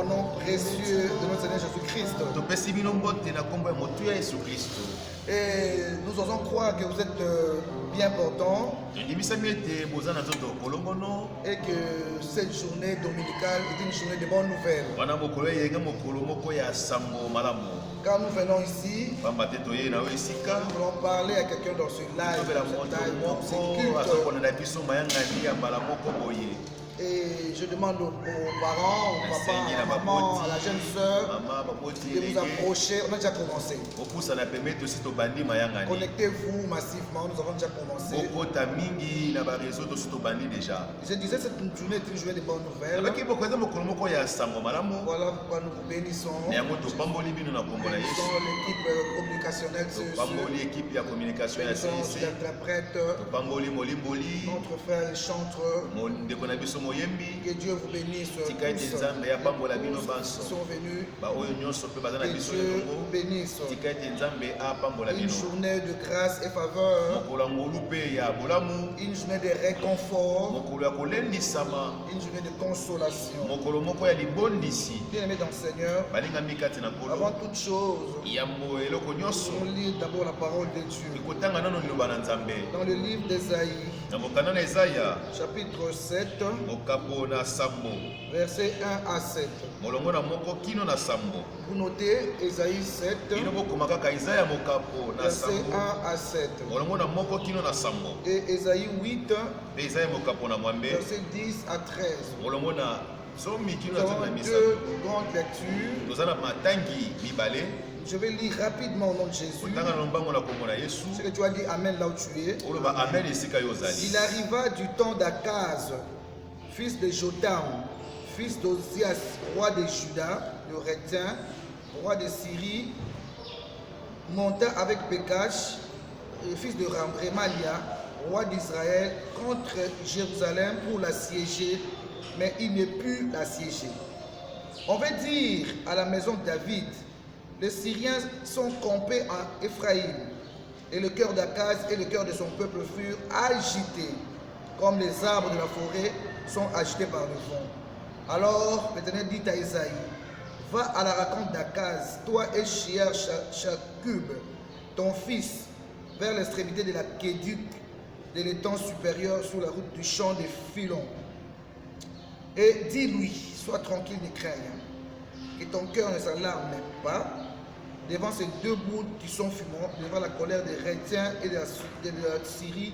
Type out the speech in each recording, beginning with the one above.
au nom précieux de notre Seigneur Jésus-Christ. Et nous osons croire que vous êtes bien portants et que cette journée dominicale est une journée de bonnes nouvelles. Quand nous venons ici, nous voulons parler à quelqu'un dans ce live, dans ce culte. Et je demande aux parents, aux papas, à la maman, à la jeune sœur de vous approcher. On a déjà commencé. Connectez-vous massivement, nous avons déjà commencé. Je disais cette journée est une journée de bonnes nouvelles. Voilà pourquoi nous vous bénissons. L'équipe communicationnelle, l'interprète, notre frère le chanteur. Que Dieu vous bénisse tous qui sont venus. Que Dieu vous bénisse. Une journée de grâce et faveur. Une journée de réconfort. Une journée de consolation. Bien-aimés dans le Seigneur, avant toute chose, on lit d'abord la parole de Dieu. Dans le livre d'Ésaïe, chapitre 7, verset 1 à 7. Vous notez Ésaïe 7, verset 1 à 7. Et Ésaïe 8, verset 10 à 13. Nous avons deux grandes lectures. Je vais lire rapidement au nom de Jésus. Ce que tu as dit Amen là où tu es. Il arriva du temps d'Akaz, fils de Jotam, fils d'Ozias, roi de Juda, le Rétin, roi de Syrie, monta avec Pékash, fils de Remalia, roi d'Israël, contre Jérusalem pour l'assiéger, mais il ne put l'assiéger. On va dire à la maison de David, les Syriens sont campés en Éphraïm, et le cœur d'Akaz et le cœur de son peuple furent agités, comme les arbres de la forêt sont agités par le vent. Alors l'Éternel dit à Isaïe, va à la rencontre d'Akaz, toi et Shakub, ton fils, vers l'extrémité de la Kéduc, de l'étang supérieur sur la route du champ des Filons. Et dis-lui, sois tranquille, ne crains rien, que ton cœur ne s'alarme pas devant ces deux bouts qui sont fumants, devant la colère des Rétiens et de la Syrie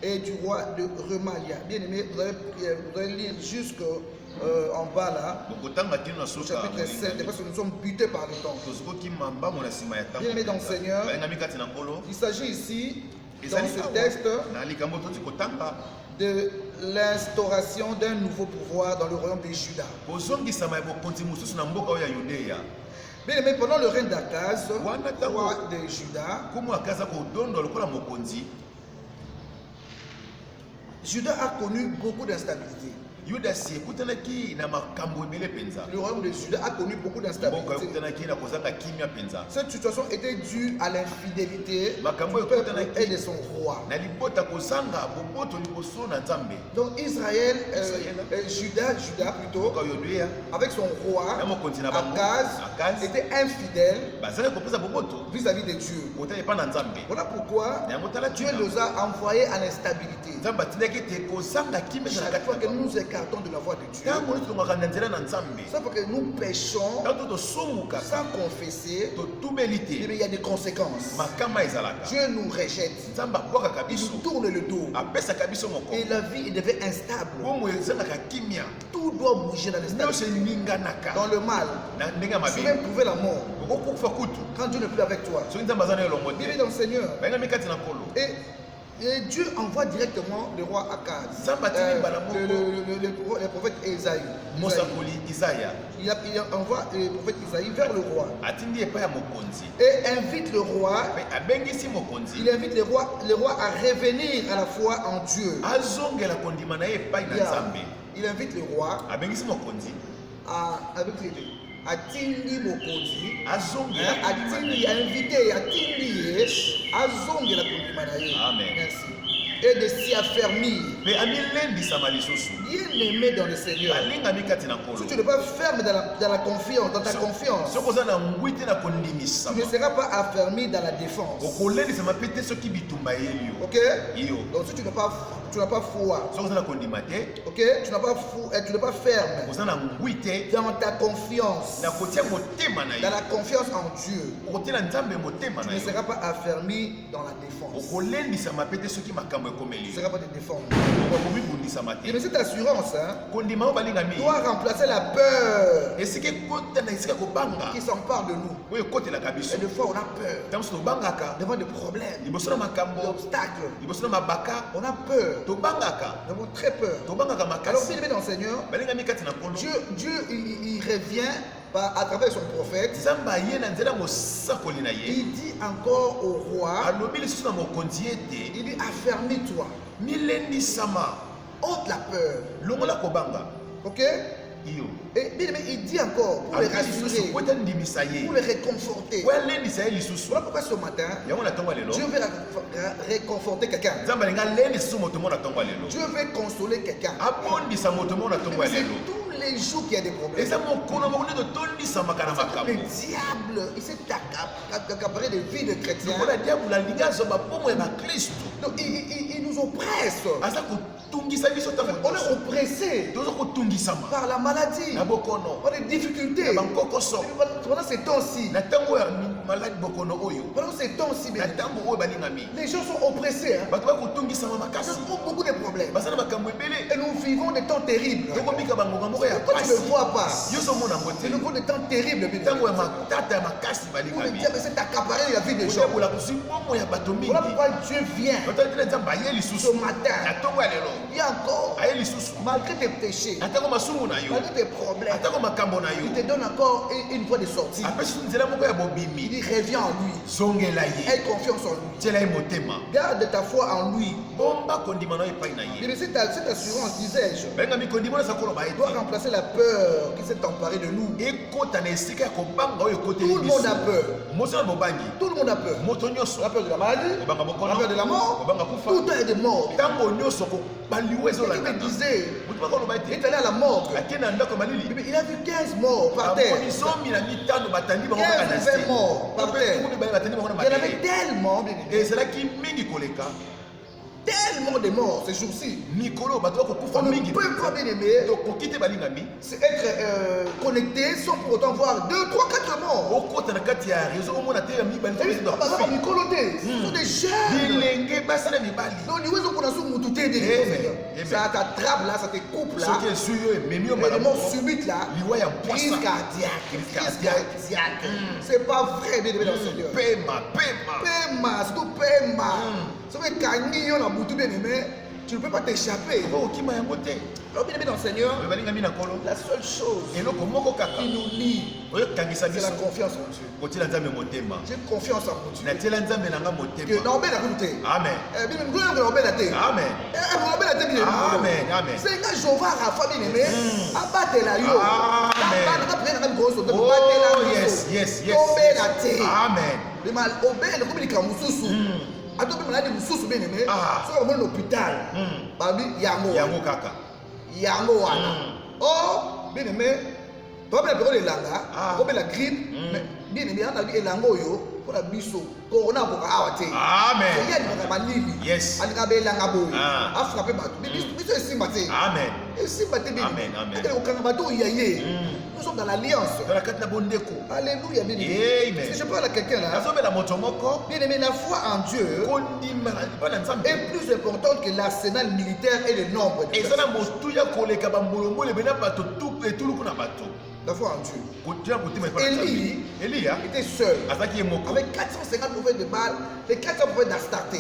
et du roi de Remalia. Bien aimé, vous allez lire jusqu'en bas là, au chapitre 7, parce que nous sommes butés par le temps. Bien aimé dans le Seigneur, il s'agit ici, dans ce texte, de l'instauration d'un nouveau pouvoir dans le royaume de Juda. Bien aimé, pendant le règne d'Akaz, roi de Juda, Juda a connu beaucoup d'instabilité. Le royaume de Juda a connu beaucoup d'instabilité. Cette situation était due à l'infidélité du peuple et de son roi. Donc Israël, Juda plutôt, avec son roi, Akaz, était infidèle vis-à-vis de Dieu. Voilà pourquoi Dieu nous a envoyés à l'instabilité. Chaque fois que nous écartons de la voie de Dieu, chaque fois que nous péchons sans confesser, il y a des conséquences. Dieu nous rejette, il nous tourne le dos et la vie devient instable. Tout doit bouger dans l'instabilité, dans le mal. Tu peux même trouver la mort quand Dieu n'est plus avec toi. Viens dans le Seigneur. Et Dieu envoie directement le roi Akaz, le prophète Isaïe. Il envoie le prophète Isaïe vers le roi. Et invite le roi, il invite le roi à revenir à la foi en Dieu. Il invite le roi avec les deux. Atindi mokonzi atindi invité atindi azonge la kondima na ye. Merci. et de s'y affermir. Bien aimé dans le Seigneur. Si tu n'es pas ferme dans la confiance, dans ta confiance, tu ne seras pas affermi dans la défense. Ok? Donc si tu n'as pas foi, ok? Tu n'es pas ferme dans ta confiance, dans la confiance en Dieu, tu ne seras pas affermi dans la défense. Tu ne seras pas de défense. Mais cette assurance doit remplacer la peur qui s'empare de nous. Et des fois on a peur devant des problèmes, des obstacles. On a peur. Nous avons très peur. Alors bien aimé dans le Seigneur, Dieu il revient à travers son prophète. Il dit encore au roi, il dit affermis-toi, ôte la peur. Ok? Et bien aimé, il dit encore pour les rassurer, pour les réconforter. Voilà pourquoi ce matin Dieu veut réconforter quelqu'un. Dieu veut consoler quelqu'un. C'est tous les jours qu'il y a des problèmes. Le diable, il s'est accaparé de vie de chrétiens. Donc il nous oppresse. On est oppressé par la maladie, par les difficultés. Pendant ces temps-ci, les gens sont oppressés. Ils ont beaucoup de problèmes. Et nous vivons des temps terribles. Toi, tu ne le vois pas. Nous vivons des temps terribles. Où le diable s'est accaparé de la vie des gens. Voilà pourquoi Dieu vient ce matin. Il y a encore, malgré tes péchés, malgré tes problèmes, il te donne encore une voie de sortie. Il dit reviens en lui. Aie confiance en lui. Garde ta foi en lui. Et cette assurance, disais-je, doit remplacer la peur qui s'est emparée de nous. Tout le monde a peur. Tout le monde a peur. On a peur de la maladie, on a peur de la mort. Tout le temps il y a des morts. Il me disait, il est allé à la mort. Il a vu 15 morts par terre. 15 morts par terre. Il y en avait tellement. Tellement de morts ces jours-ci. On ne peut pas bien aimer. C'est être connecté sans pour autant voir 2, 3, 4 morts. Ce sont des jeunes. Ça t'attrape là, ça te coupe là. Et le mort subite là. Crise cardiaque. C'est pas vrai, bien aimé dans le Seigneur. Pema, surtout Pema. Ça veut dire tu ne peux pas t'échapper. Alors bien aimé dans le Seigneur, la seule chose qui nous lie, c'est la confiance en Dieu. J'ai confiance en Dieu. Amen. Amen. C'est quand Jéhovah Rapha bien aimé, abattez la yo. Amen. Atope malade mususu bien aimé, so on l'hôpital. Babi yango kaka. Yango wana. Oh, bien aimé, toi bien période langa, comme la grippe, mais bien aimé on a dit elango yo pour la biso. Corona pour awate. Amen. Il y a des malili. Yes. Alika be langa boy. A frapper bateau. Biso est simbaté. Amen. Et simbaté bien. Amen. Amen. Et au kangabato yaye. Nous sommes dans l'alliance. Alléluia, bien aimé. Si je parle à quelqu'un là, bien aimé, la foi en Dieu est plus importante que l'arsenal militaire et le nombre de personnes. La foi en Dieu. Élie était seul. Avec 450 bouffées de balles, les 400 bouffées d'Astarté.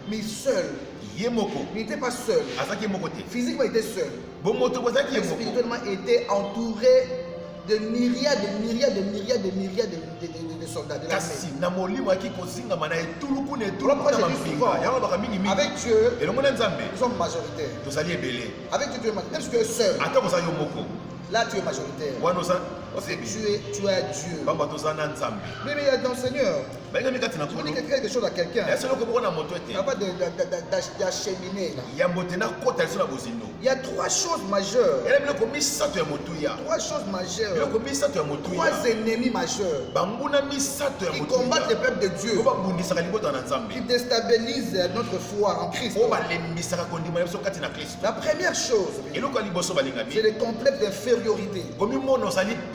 Mais seul. Il n'était pas seul. Physiquement, il était seul. Mais spirituellement, il était entouré de myriades de soldats de l'armée. Avec Dieu, nous sommes majoritaires. Avec Dieu, tu es majoritaire. Même si tu es seul, là tu es majoritaire. Parce que tu es Dieu. Mais il y a dans le Seigneur. Tu dis quelque chose à quelqu'un. Il n'y a pas d'acheminé là. Il y a trois choses majeures. Trois choses majeures. Trois ennemis majeurs qui combattent le peuple de Dieu, qui déstabilisent notre foi en Christ. La première chose, c'est le complexe d'infériorité.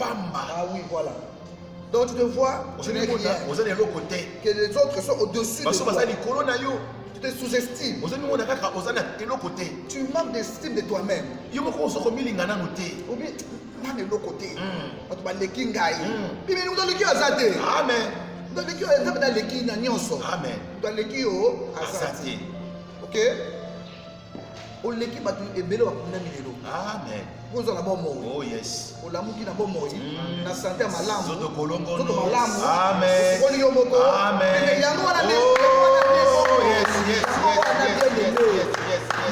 Ah oui, voilà. Donc tu te vois, tu n'es rien. Que les autres sont au-dessus de toi. Tu te sous-estimes. Tu manques d'estime de toi-même. Ou bien, on est de l'autre côté. On va les kingai. Puis nous dans le cœur azate. Amen. Dans le cœur azate dans le cœur nyonso. Amen. Dans le cœur azate. OK? On l'équipe batu ebelo bakuna milelo. Amen. Oh yes. Olamuki na bomo yi. Na santé malamu. Zoto malamu. Amen. Amen.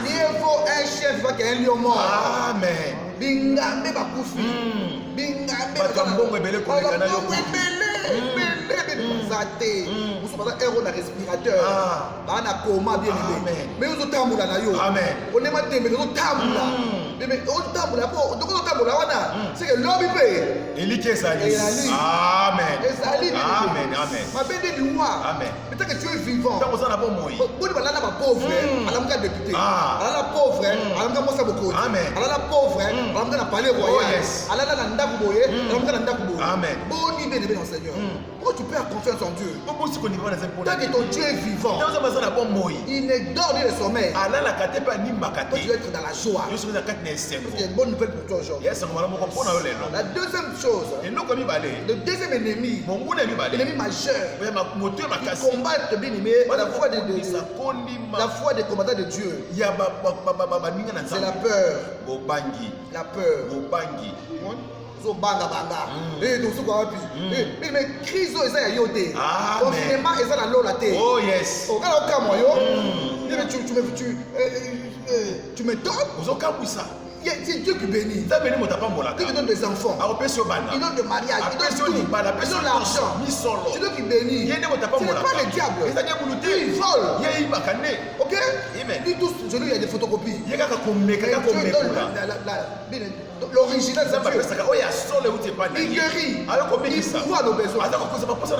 Mieux vaut un chef qu'un lion mort. Amen. Bingambe bakufi. Bingambe bakambongo ebele kolekana yo. Zate. Vous savez un héros de respirateur. Bana coma bien aimé. Mais vous tamboula na yo. Amen. On est maté mais vous tamboula. Mais on tamboula pour donc on tamboula wana. C'est que l'homme paye. Elike ezali. Amen. Ezali. Amen. Amen. Ma bende du roi. Amen. Peut-être que tu es vivant. Tant on a bon moyen. Bon voilà la pauvre, alamuka député. Ala la pauvre, alamuka mosa boko. Amen. Ala la pauvre, alamuka na palais royal. Ala la ndaku boye, alamuka na ndaku boye. Amen. Boni bien aimé dans Seigneur. Pourquoi tu perds confiance en Dieu? Tant que ton Dieu est vivant, il ne dort ni le sommeil. Toi, tu dois être dans la joie. Parce qu'il y a une bonne nouvelle pour toi aujourd'hui. La deuxième chose, le deuxième ennemi, l'ennemi majeur, qui combat bien aimé la foi des combattants de Dieu, c'est la peur. La peur. Mais crise eza ya yo te. Confinement eza na lola te. Oh yes. Okala okamwa yo. Tu me donnes. C'est Dieu qui bénit. Il te donne des enfants. Il donne des mariages. Il donne tout. Il donne l'argent. C'est Dieu qui bénit. Ce n'est pas le diable. Il vole. Ok? Lui tous, je lui il y a des photocopies. L'original c'est Dieu. Il guérit. Il voit nos besoins.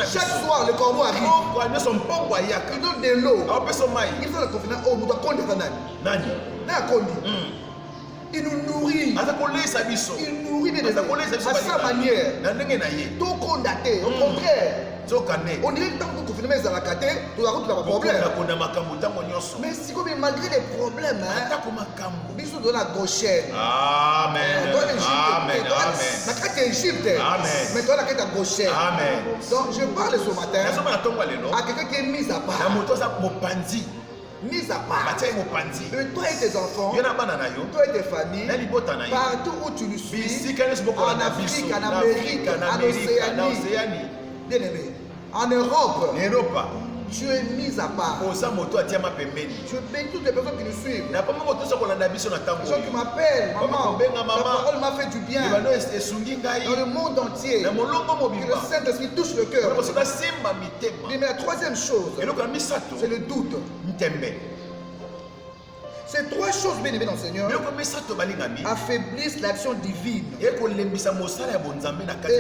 Chaque soir le corbeau arrive. Il donne de l'eau. Il fait la confiance. Oh, nous doit compter Nani. Il nous nourrit. Il nourrit bien à sa manière. Tout condamné. Au contraire. On dirait que tant que vous confinez à la caté, tout à coup tu n'as pas de problème. Mais si malgré les problèmes, bisous de la gauchère. Amen. Amen. La carte Égypte. Mais toi la carte gauchère. Amen. Donc je parle ce matin à quelqu'un qui est mis à part. Mis à part. Toi et tes enfants, toi et tes familles, partout où tu le suis, en Afrique, en Amérique, en Océanie, bien aimé, en Europe, tu es mis à part. Je bénis toutes les personnes qui nous suivent. Les gens qui m'appellent, maman, la parole m'a fait du bien. Dans le monde entier, que le Saint-Esprit touche le cœur. Mais la troisième chose, c'est le doute. Ces trois choses, bien aimées dans le Seigneur, affaiblissent l'action divine et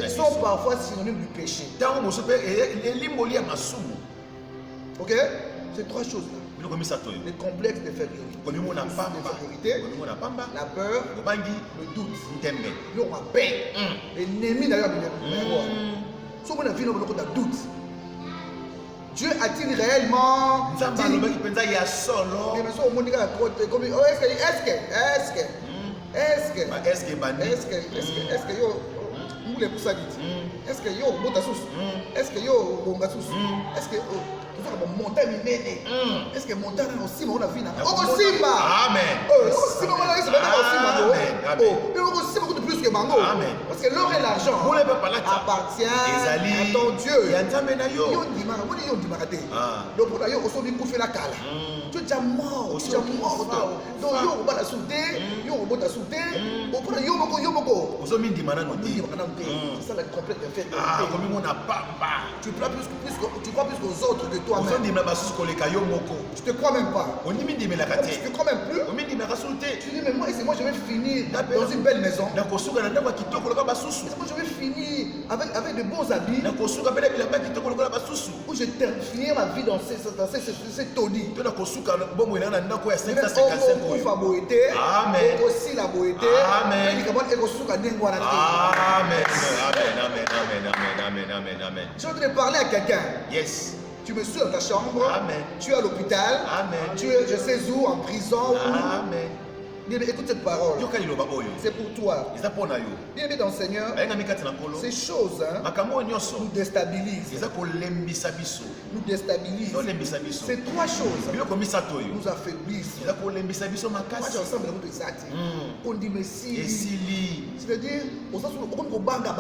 sont parfois synonymes du péché. Ok? Ces trois choses-là. Le complexe d'infériorité, la peur, le doute. L'ennemi d'ailleurs de doute. Dieu a-t-il réellement dit? Est-ce que yo botasus? Est-ce que yo bongasus? Est-ce que montagne minene? Est-ce que montagne no sima on a vu na? Amen. plus que Bango. Amen. Parce que l'or et l'argent appartient à ton Dieu. Yo dimaraté. Donc pour d'ailleurs, on dit fait la cala. Tu es déjà mort. Donc yo on va la souder, yo on va la souder. Au pour yo moko. C'est ça la complète fait. Tu crois plus qu'aux autres que toi-même. Tu te crois même pas. Tu te crois même plus. Tu dis mais moi je vais finir dans une belle maison. Moi je vais finir avec de bons habits. Où je finir ma vie dans ces taudis. Amen. Aussi la beauté. Amen. Amen. Je voudrais parler à quelqu'un. Yes. Tu me suis dans ta chambre. Amen. Tu es à l'hôpital. Amen. Tu es je sais où, en prison. Amen. Bien, écoute cette parole. C'est pour toi. Bien, dans le Seigneur, ces choses nous déstabilisent. Nous déstabilisent. Ces trois choses nous affaiblissent. Moi, j'ai ensemble de exact. On dit, mais si. C'est-à-dire, on s'en souvient, on banga.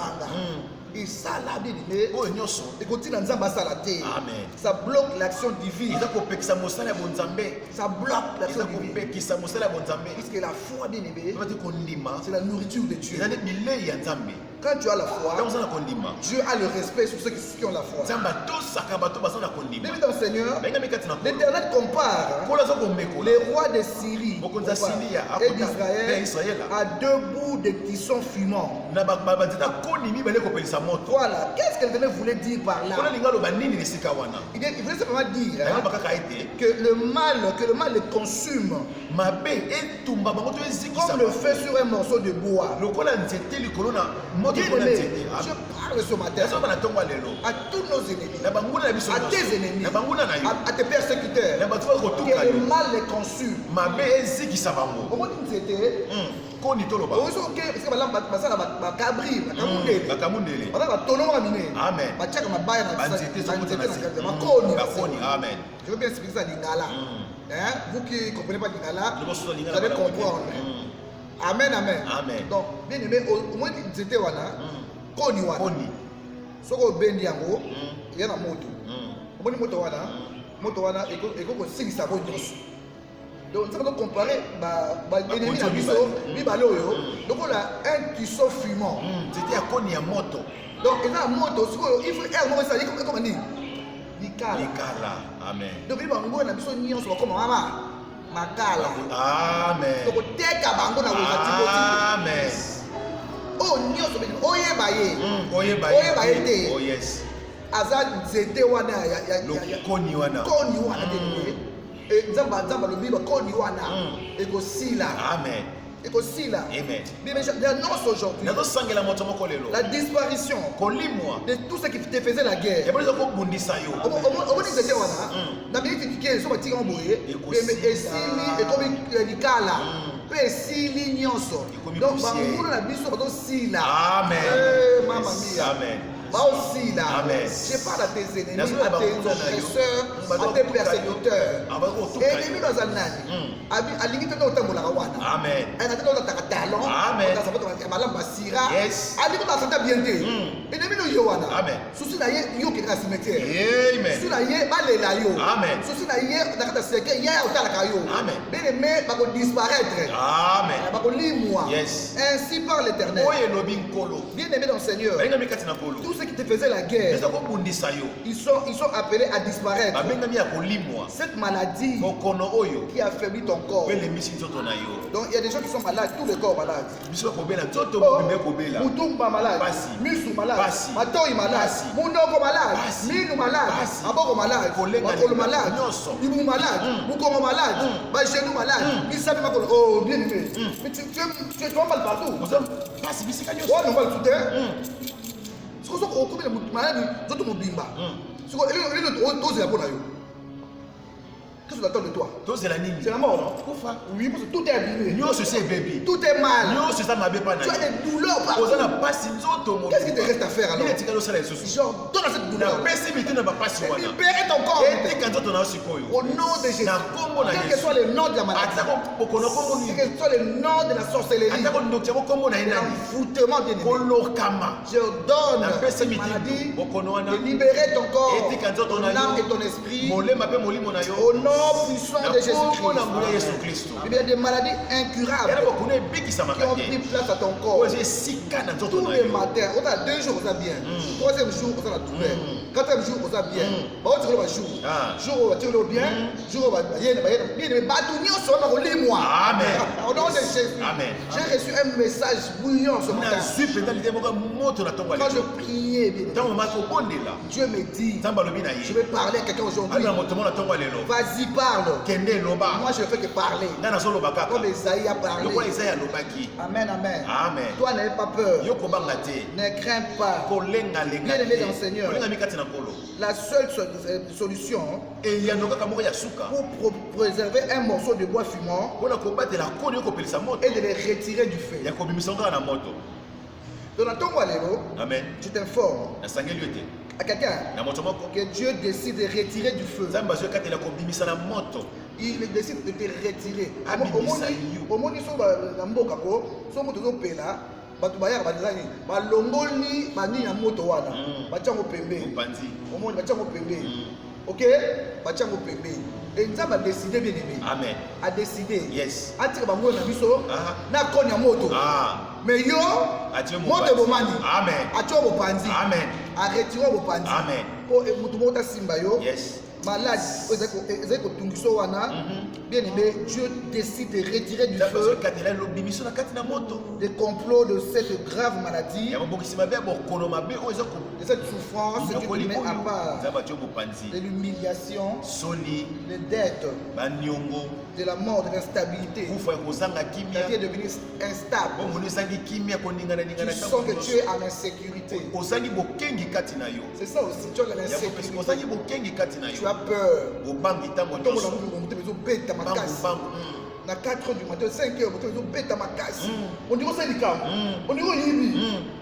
Et ça, là, bien aimé, et continue dans la terre. Ça bloque l'action divine. Ça bloque l'action divine. Puisque la foi, bien aimé, c'est la nourriture de Dieu. Quand tu as la foi, Dieu a le respect sur ceux qui ont la foi. Bien dans le Seigneur, l'Éternel compare les rois de Syrie et d'Israël à deux bouts de tison fumant. Voilà, qu'est-ce qu'elle voulait dire par là? Il voulait simplement dire que le mal le consume comme le feu sur un morceau de bois. Bien-aimé, je parle ce matin à tous nos ennemis, à tes ennemis, à tes persécuteurs, que le mal les consume. Au moment où c'était, je veux bien expliquer ça Lingala. Vous qui ne comprenez pas Lingala, vous allez comprendre. Amen, amen. Donc, bien aimé, au moins c'était wana, koni wana. Soko bendi yango, il y a na moto. Au moins moto wana, et qu'on signe ça pour nous. Donc, ça va comparer, ennemi à biso, bibaloyo. Donc, on a un tissu fumant. C'était à koni à moto. Donc, il y a une moto, il faut faire ça, comment dire? Likala. Amen. Donc, il y a un moto, il y a un moto, Makala. Amen. Donc teka bango na wazati. Amen. Oh nyoso bini oye baye te. Oh yes. Azal nzete wana ya koni wana. Koni wana te. Et nzamba lobiba koni wana. Ekosila. Amen. Ekosila. Amen. Bien j'annonce aujourd'hui la disparition de tout ce qui te faisait la guerre. Au nzete wana. Na minute qui so batika mboye. Esili ekomi likala. Pe esili nyonso. Donc bango na biso bato sila. Amen. Maman mia. Amen. Aussi là, je parle à tes ennemis, à tes oppresseurs, à tes persécuteurs. Ennemis dans un nani. À limite dans le Molawana. Amen. Un atteint dans ta talon. Amen. Dans sa malamba sira. Yes. À limite dans sa bien dit. Ennemi no yowana. Amen. Souci na ye yo qui est cimetière. Amen. Souci na ye balé la yo. Amen. Souci na ye dans ta seke ya au talaka yo. Amen. Bien aimé va disparaître. Amen. Va limwa. Yes. Ainsi par l'Éternel. Bien aimé dans le Seigneur. Tout ce qui te faisait la guerre, ils sont appelés à disparaître. Cette maladie qui affaiblit ton corps. Donc il y a des gens qui sont malades, tous les corps malades. Moutoumba malade, Misu malade, Matoi malade, Mounoko malade, Minu malade, Aboko malade, Makolo malade, Ibu malade, Moukongo malade, Bajenou malade, Misabi Makolo. Oh bien aimé. Mais tu es mal partout. Oh non mal tout ce qu'on a coupé les maladies, d'autres m'ont bimba. Ce qu'on a dosé la bonne. Qu'est-ce attend de toi? C'est la mort, non? Oui, parce que tout est abîmé. Tout est mal. Tu as des douleurs partout. Qu'est-ce qu'il te reste à faire alors? Genre, donne cette douleur. Libérez ton corps. Au nom de Jésus. Quel que soit le nom de la maladie. Quel que soit le nom de la sorcellerie. L'envoûtement des ennemis. Je donne cette maladie de libérer ton corps, ton âme et ton esprit. Au nom puissant de Jésus-Christ. Il y a des maladies incurables qui ont pris place à ton corps. Tous les matins, on a 2 jours, on a bien. 3e jour, on a la douleur. 4e jour, on a bien. Jour, on va tirer bien. Jour, on va bien. Amen. Au nom de Jésus. J'ai reçu un message bouillant ce matin. Quand je priais, Dieu me dit, je vais parler à quelqu'un aujourd'hui. Vas-y, parle. Moi, je ne fais que parler. Comme Esaïe a parlé. Amen, amen. Toi, n'aie pas peur. Ne crains pas. Bien-aimé dans le Seigneur. La seule solution pour préserver un morceau de bois fumant et de les retirer du feu. Dans la tombe, tu t'informes à quelqu'un que Dieu décide de retirer du feu. Il décide de te retirer. Au moins, ils sont dans mboka ko, sont moto pela, batu bayaka bazali, balongoli bani na moto wana. Bachango pembe. Au moins bachango pembe. OK? Bachango pembe. Et nous avons décidé bien aimé. Amen. A décidé. Yes. Atire bango na biso. Na konya moto. Mais yo, moto bomani. Amen. Atio bopanzi. Amen. A retirer bopanzi. Amen. Ko mutu mota simba yo. Yes. Malade, bien aimé, Dieu décide de retirer du feu des complots de cette grave maladie, de cette souffrance que tu mets à part, de l'humiliation, des dettes, de la mort, de l'instabilité, qui est devenu instable. Tu sens que tu es en insécurité. C'est ça aussi, tu as l'insécurité. Tu as peur. À 4 h du matin, 5 h, on dit que c'est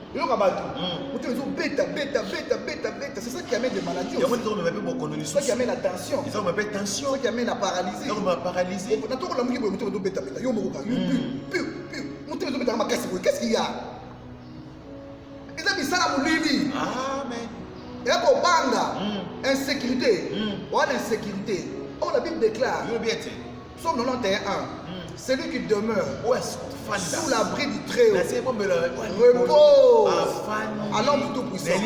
on dit c'est ça qui amène des maladies. C'est ça qui amène la tension. C'est ça qui amène la paralysie. Qu'est-ce qu'il y a? Amen. Et là, pour banga, insécurité, insécurité. Oh, la Bible déclare, Psaume 91, celui qui demeure sous l'abri du Très-Haut repose à l'ombre tout puissant.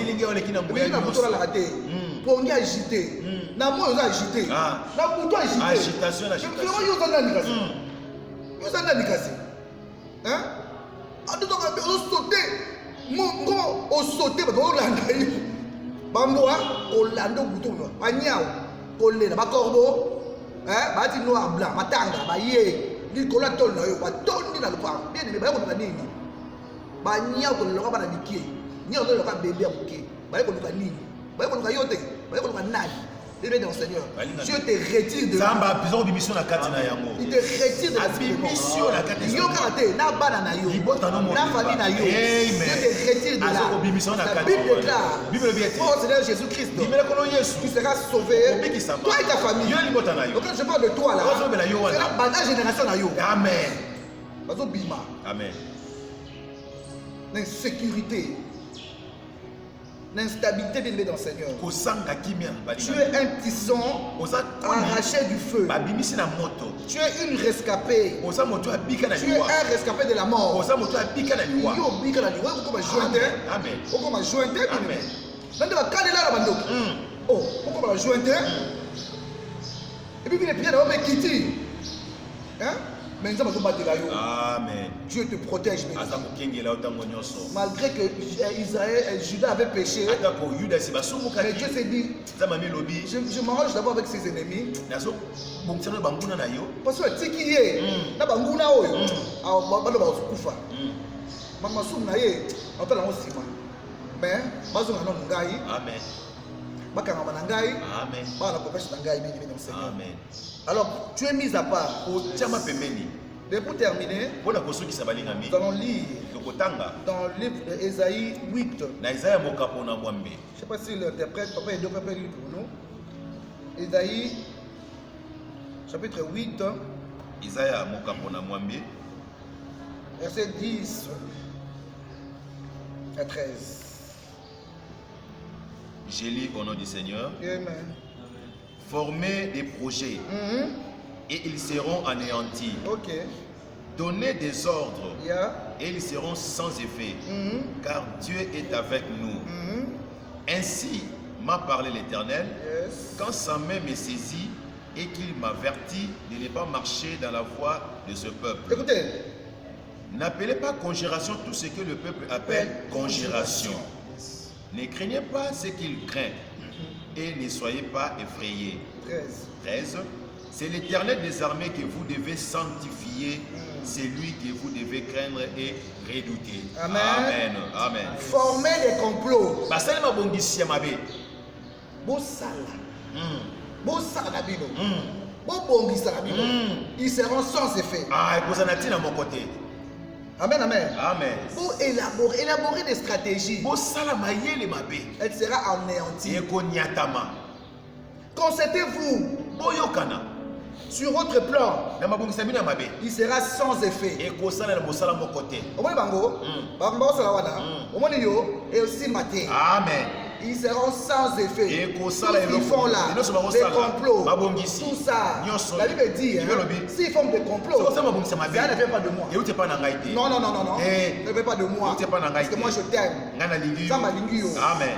Pour nous agiter, na moi nous agiter, na pour toi agiter. Agitation. Hein? On sauter, Bamboa, Orlando Bouton, Pagnou, Colena, Bacorbo, Bati Noir Blanc, Matanga, Baye, Nicolas Tolno, Batoni dans le parc, bien aimé, Bayanini, Bagna, le Rabat à Niki, ni on ne pas bébé à Bouquet, Bayanini, Bayote, Bayanani. Bien dans le Seigneur, Dieu te retire de là. Il te retire de la mission. Il y a na banana yo, na famille na yo. Dieu te retire de là. La Bible déclare, oh Seigneur Jésus-Christ, tu seras sauvé, toi et ta famille. Donc quand je parle de toi là, c'est la banane génération na yo. Amen. Amen. L'insécurité. L'instabilité vient dans le Seigneur. Tu es un tisson arraché du feu. Tu es une rescapée. Tu es un rescapé de la mort. Et puis il est bien d'avoir quitté. Amen. Dieu te protège. Malgré que Israël, Judas avait péché, mais Dieu s'est dit, je m'arrange d'abord avec ses ennemis. Parce que ce qui est, Amen. Amen. Alors, tu es mis à part. Mais pour terminer, nous allons lire dans le livre d'Ésaïe 8. Je ne sais pas si l'interprète, papa et deux papa lire pour nous. Ésaïe chapitre 8. Verset 10 à 13. Je lis au nom du Seigneur. Amen. Former des projets et ils seront anéantis. Ok. Donner des ordres et ils seront sans effet, car Dieu est avec nous. Ainsi m'a parlé l'Éternel, quand sa main me saisit et qu'il m'avertit de ne pas marcher dans la voie de ce peuple. Écoutez. N'appelez pas conjuration tout ce que le peuple appelle conjuration. Ne craignez pas ce qu'il craint et ne soyez pas effrayés. 13. C'est l'Éternel des armées que vous devez sanctifier, c'est lui que vous devez craindre et redouter. Amen. Amen. Amen. Former des complots. Ils seront sans effet. Amen, amen. Amen. Pour élaborer des stratégies, elle sera anéantie. Concentrez-vous sur votre plan. Il sera sans effet. Amen. Ils seront sans effet. Tout ce qu'ils font là, des complots, tout ça. La Bible dit, s'ils font des complots, ça ne vient pas de moi. Non, non, non, non, non. Ça ne vient pas de moi. Parce que moi je t'aime. Ça m'a lingu. Amen.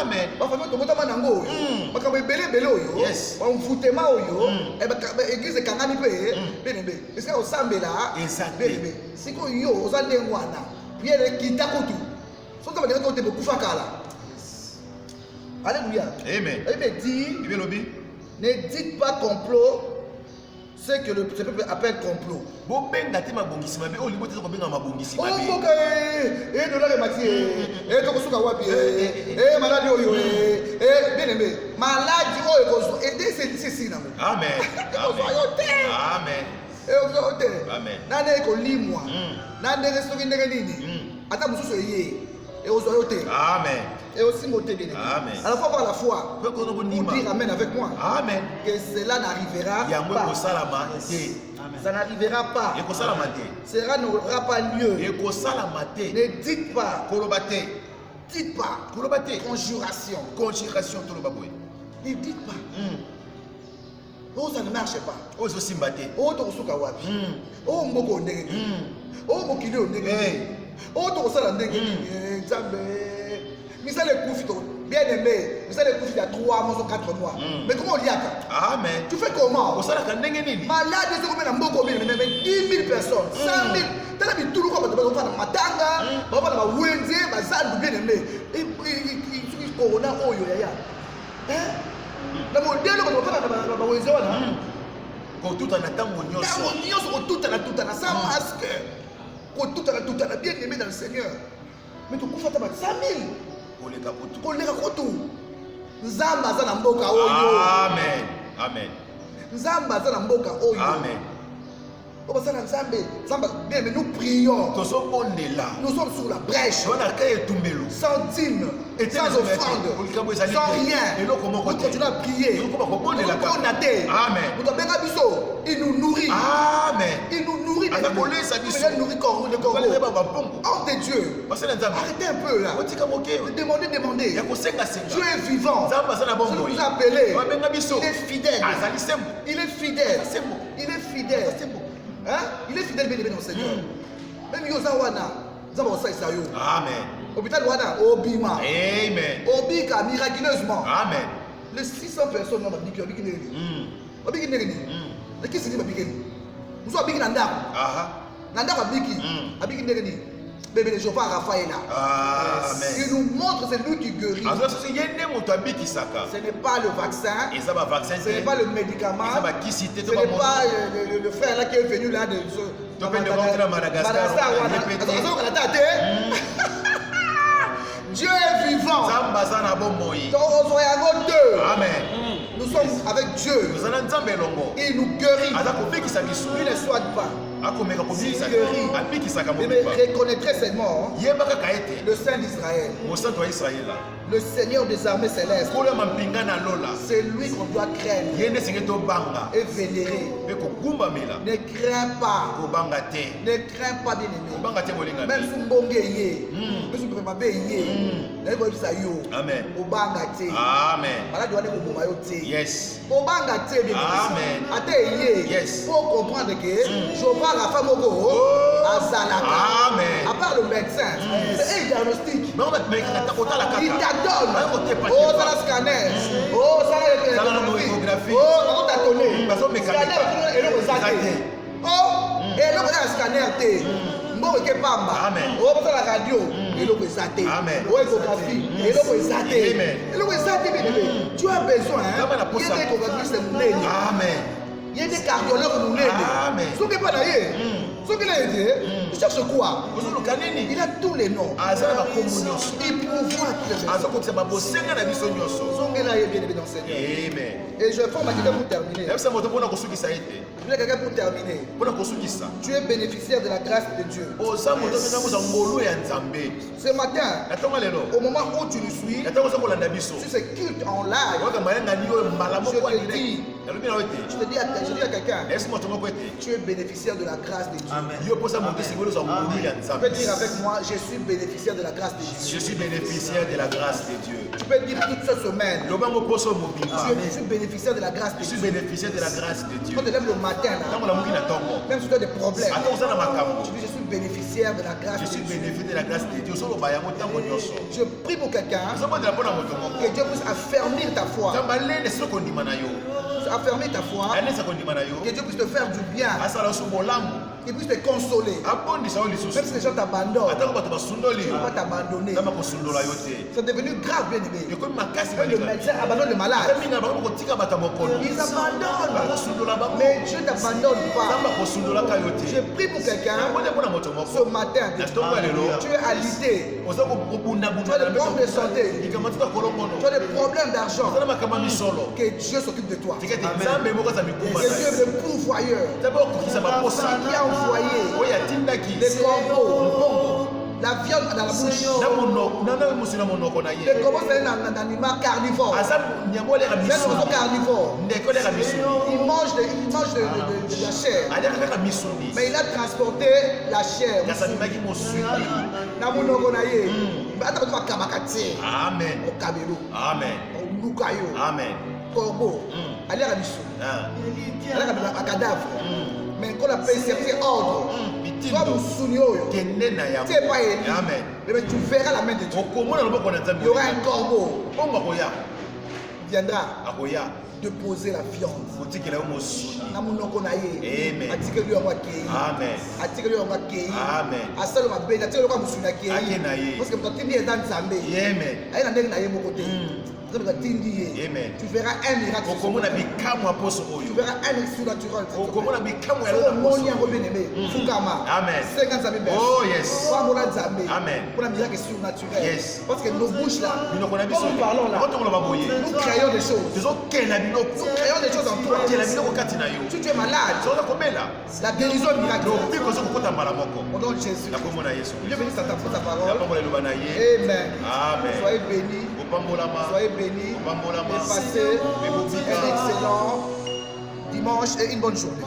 Amen. Alléluia. Amen. Il dit, ne dites pas complot, ce que le peuple appelle complot. Amen. Amen. Et aussi monter bien. À la fois par la foi. Pour dire amen avec moi. Amen. Que cela n'arrivera pas. Ça n'arrivera pas. Cela n'aura pas lieu. Ne dites pas. Dites pas. Conjuration. Ne dites pas. Oh, ça ne marche pas. Oh, ça oh, tokosuka wapi. Oh, mboko ndenge. Oh, mokili ndenge. Oh, tokosala ndenge. Nzambe. Misale kufito. Bien aimé. Misale kufito il y a 3 mois ou 4 mois. Mais comment on y a? Amen. Tu fais comment? Malade, c'est combien de mboko mais 10 000 personnes, 100 000. Tala bitulu kwa bato ba matanga, ba ba wenze, ba zandu bien aimé. Et corona oyo yaya. Hein? Na modelo ba ba wenze wana. Ko tout en attendant tout en sans masque. Ko tout en bien aimé dans le Seigneur. Mais tu kufa ta 100 000. Koleka kotu. Nzamba za na mboka oyo. Amen. Amen. Nzamba za na mboka oyo. Amen. Mais nous prions. Nous sommes sur la brèche. Sans dîme, sans offrande, sans rien. Nous continuons à prier. Amen. Il nous nourrit. Amen. Il nous nourrit. Il nous nourrit comme le corps. Hors de Dieu. Arrêtez un peu là. Demandez. Dieu est vivant. Je vous appelle. Il est fidèle. Il est fidèle. Il est fidèle. Hein? Il est fidèle, bien aimé dans le Seigneur. Même Yozawana, Amen. Hôpital Wana, Obima. Amen. Obika miraculeusement. Amen. Les 600 personnes dans la Bible, qui se dit nous sommes Biki Nanda. Nanda Biki. Abiki Negeni. Bébé les Jehovah Raphaël. Il nous montre c'est lui qui guérit. Ce n'est pas le vaccin. Ce n'est pas le médicament. Ce n'est pas le frère là qui est venu là Dieu est vivant. Amen. Nous sommes avec Dieu. Il nous guérit. Il ne soigne pas. Il guérit. Mais reconnaîtrez seulement le Saint d'Israël. Le Seigneur des armées célestes. C'est lui qu'on doit craindre et vénérer. Ne crains pas. Ne crains pas, bien-aimé. Même si vous avez Amen. Yes. Amen. Yes. Pour comprendre que je parle à la femme au Amen. À part le médecin, c'est un diagnostic. Il t'adonne. Oh, ça la scanner. Oh, ça la échographie. Oh, ça la tonner. Scanner, et le zaté. Oh, et le scanner. Amen. Oh, ça la radio. Et le zaté. Amen. Oh, échographie. Et le zaté. Et le zaté, tu as besoin. Il y a des échographies, c'est mon nez. Amen. Il y a des cardiologues mon nez. Amen. Ce qui n'est pas d'ailleurs. Ce qui est aidé, il cherche quoi? Il a tous les noms. Il pourvoit tous les noms. Et je forme à quelqu'un pour terminer. Je voulais quelqu'un pour terminer. Tu es bénéficiaire de la grâce de Dieu. Ce matin, au moment où tu nous suis, sur ce culte en live, je te dis à quelqu'un, tu es bénéficiaire de la grâce de Dieu. Amen. Tu peux dire avec moi, je suis bénéficiaire de la grâce de Dieu. Je suis bénéficiaire de la grâce de Dieu. Tu peux dire toute cette semaine, je suis bénéficiaire de la grâce de Dieu. Je suis bénéficiaire de la grâce de Dieu. Quand tu te lèves le matin, même si tu as des problèmes, tu dis je suis bénéficiaire de la grâce de Dieu. Je suis bénéficiaire de la grâce de Dieu. Je prie pour quelqu'un que Dieu puisse affermir ta foi. Affermir ta foi, que Dieu puisse te faire du bien, qu'il puisse te consoler. Même si les gens t'abandonnent, tu ne vas pas t'abandonner. C'est devenu grave, bien aimé. Le médecin abandonne le malade. Ils abandonnent. Mais Dieu ne t'abandonne pas. Je prie pour quelqu'un ce matin. Tu es alité. Tu as des problèmes de santé. Tu as des problèmes d'argent. Que Dieu s'occupe de toi. Que Dieu est le pourvoyeur. Qui a envoyé les corbeaux, la viande dans la bouche. Les corbeaux, c'est un animal carnivore. C'est un oiseau carnivore. Il mange de la chair. Mais il a transporté la chair. Amen. Amen. Amen. Corbeau. Allez à l'issue. Allez à cadavre. Mais quand la paix c'est ordre. Soit vous souvenez, tu n'es pas élu. Mais tu verras la main de Dieu. Il y aura un corbeau. Il viendra déposer la viande. Amen. Tu verras un miracle. Tu verras un surnaturel. Amen. Oh yes. Amen. Yes. Parce que nos bouches là, quand nous parlons là, nous créons des choses. Nous créons des choses en toi. Si tu es malade, la guérison est miraculeuse. Au nom de Jésus. Dieu bénisse ta parole. Amen. Soyez bénis. Soyez bénis. Et passez un excellent dimanche et une bonne journée.